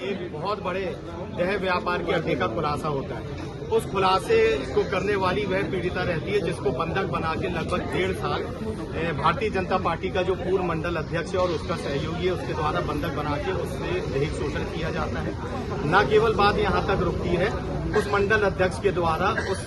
एक बहुत बड़े देह व्यापार के अड्डे का खुलासा होता है। उस खुलासे को करने वाली वह पीड़िता रहती है जिसको बंधक बना के लगभग 1.5 साल भारतीय जनता पार्टी का जो पूर्व मंडल अध्यक्ष है और उसका सहयोगी है उसके द्वारा बंधक बना के उससे दैहिक शोषण किया जाता है। न केवल बात यहाँ तक रुकती है, उस मंडल अध्यक्ष के द्वारा उस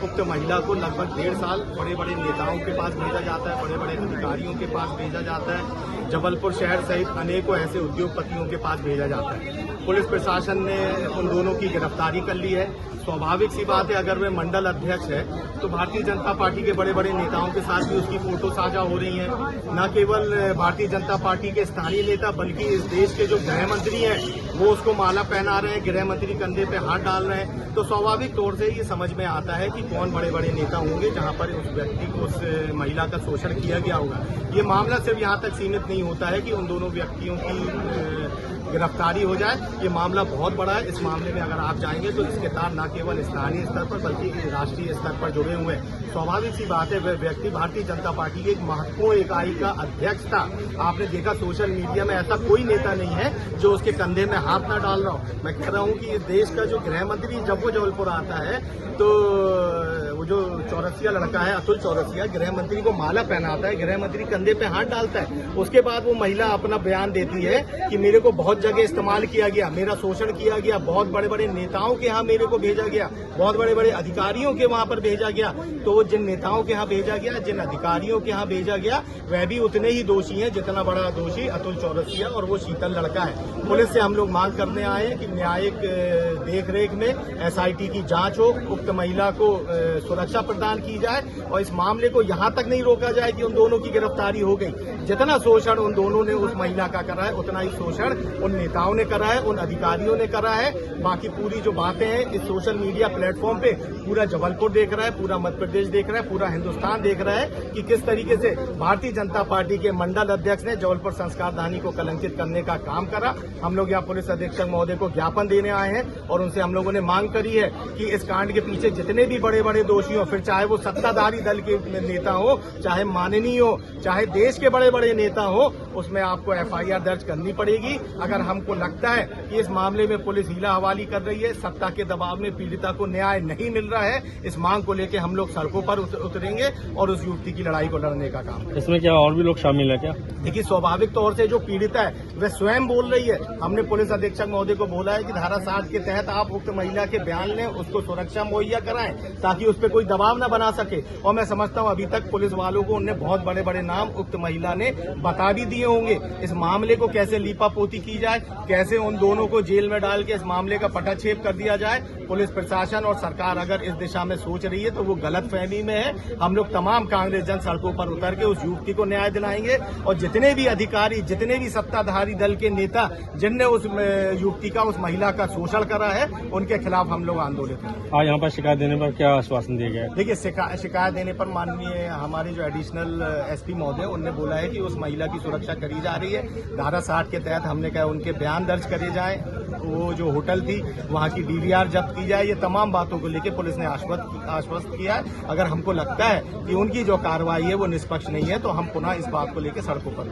उक्त महिला को लगभग 1.5 साल बड़े बड़े नेताओं के पास भेजा जाता है, बड़े बड़े अधिकारियों के पास भेजा जाता है, जबलपुर शहर सहित अनेकों ऐसे उद्योगपतियों के पास भेजा जाता है। पुलिस प्रशासन ने उन दोनों की गिरफ्तारी कर ली है। स्वाभाविक सी बात है, अगर वे मंडल अध्यक्ष है तो भारतीय जनता पार्टी के बड़े बड़े नेताओं के साथ भी उसकी फोटो साझा हो रही है। न केवल भारतीय जनता पार्टी के स्थानीय नेता बल्कि इस देश के जो गृह मंत्री हैं वो उसको माला पहना रहे हैं, गृह मंत्री कंधे पे हाथ डाल रहे हैं। तो स्वाभाविक तौर से ये समझ में आता है कि कौन बड़े बड़े नेता होंगे जहां पर उस व्यक्ति को, उस महिला का शोषण किया गया होगा। ये मामला सिर्फ यहाँ तक सीमित नहीं होता है कि उन दोनों व्यक्तियों की गिरफ्तारी हो जाए। ये मामला बहुत बड़ा है। इस मामले में अगर आप जाएंगे तो इसके तार न केवल स्थानीय स्तर पर बल्कि राष्ट्रीय स्तर पर जुड़े हुए हैं। स्वाभाविक सी बात है, वह व्यक्ति भारतीय जनता पार्टी की एक महत्वपूर्ण इकाई का अध्यक्ष था। आपने देखा सोशल मीडिया में ऐसा कोई नेता नहीं है जो उसके कंधे में हाथ ना डाल रहा हो। मैं कह रहा हूं कि इस देश का जो गृह मंत्री जब वो जबलपुर आता है तो वो जो चौरसिया लड़का है, अतुल चौरसिया, गृह मंत्री को माला पहनाता है, गृह मंत्री कंधे पे हाथ डालता है। उसके बाद वो महिला अपना बयान देती है कि मेरे को बहुत जगह इस्तेमाल किया गया, मेरा शोषण किया गया, बहुत बड़े बड़े नेताओं के यहाँ मेरे को भेजा गया, बहुत बड़े बड़े अधिकारियों के वहां पर भेजा गया। तो जिन नेताओं के यहाँ भेजा गया, जिन अधिकारियों के यहाँ भेजा गया, वह भी उतने ही दोषी हैं जितना बड़ा दोषी अतुल चौरसिया और वो शीतल लड़का है। पुलिस से हम लोग मांग करने आए हैं कि न्यायिक देखरेख में एसआईटी की जांच हो, उक्त महिला को सुरक्षा प्रदान की जाए और इस मामले को यहां तक नहीं रोका जाए कि उन दोनों की गिरफ्तारी हो गई। जितना शोषण उन दोनों ने उस महिला का करा है उतना ही शोषण उन नेताओं ने करा है, उन अधिकारियों ने करा है। बाकी पूरी जो बातें हैं इस सोशल मीडिया प्लेटफॉर्म पे पूरा जबलपुर देख रहा है, पूरा मध्य प्रदेश देख रहा है, पूरा हिंदुस्तान देख रहा है कि किस तरीके से भारतीय जनता पार्टी के मंडल अध्यक्ष ने जबलपुर संस्कारधानी को कलंकित करने का काम करा। हम लोग यहाँ पुलिस अधीक्षक महोदय को ज्ञापन देने आए हैं और उनसे हम लोगों ने मांग करी है कि इस कांड के पीछे जितने भी बड़े बड़े दोषी हो, फिर चाहे वो सत्ताधारी दल के नेता हो, चाहे माननीय हो, चाहे देश के बड़े बड़े नेता हो, उसमें आपको एफआईआर दर्ज करनी पड़ेगी। अगर हमको लगता है कि इस मामले में पुलिस हीला हवाली कर रही है, सत्ता के दबाव में पीड़िता को न्याय नहीं मिल रहा है, इस मांग को लेकर हम लोग सड़कों पर उतरेंगे और उस युवती की लड़ाई को लड़ने का काम। इसमें क्या और भी लोग शामिल है क्या? देखिए, स्वाभाविक तौर से जो पीड़िता है वह स्वयं बोल रही है। हमने पुलिस अधीक्षक महोदय को बोला है कि धारा 7 के तहत आप उक्त महिला के बयान लें, उसको सुरक्षा मुहैया कराएं ताकि उस पर कोई दबाव न बना सके। और मैं समझता हूं अभी तक पुलिस वालों को उनने बहुत बड़े बड़े नाम उक्त महिला ने बता भी दिए होंगे। इस मामले को कैसे लीपापोती की जाए, कैसे उन दोनों को जेल में डाल के इस मामले का पटाक्षेप कर दिया जाए, पुलिस प्रशासन और सरकार अगर इस दिशा में सोच रही है तो वो गलत फहमी में है। हम लोग तमाम कांग्रेस जन सड़कों पर उतर के उस युवती को न्याय दिलाएंगे और जितने भी अधिकारी, जितने भी सत्ताधारी दल के नेता जिनने उस युवती का, उस महिला का शोषण करा है, उनके खिलाफ हम लोग आंदोलित करेंगे। आज यहाँ पर शिकायत देने पर क्या आश्वासन दिया गया है? देखिए, शिकायत देने पर माननीय हमारे जो एडिशनल एसपी महोदय उनने बोला है कि उस महिला की सुरक्षा करी जा रही है। धारा 60 के तहत हमने कहा उनके बयान दर्ज करे जाएं, वो जो होटल थी वहां की डीवीआर जब्त की जाए। ये तमाम बातों को लेकर पुलिस ने आश्वस्त किया है। अगर हमको लगता है कि उनकी जो कार्रवाई है वो निष्पक्ष नहीं है तो हम पुनः इस बात को लेकर सड़कों पर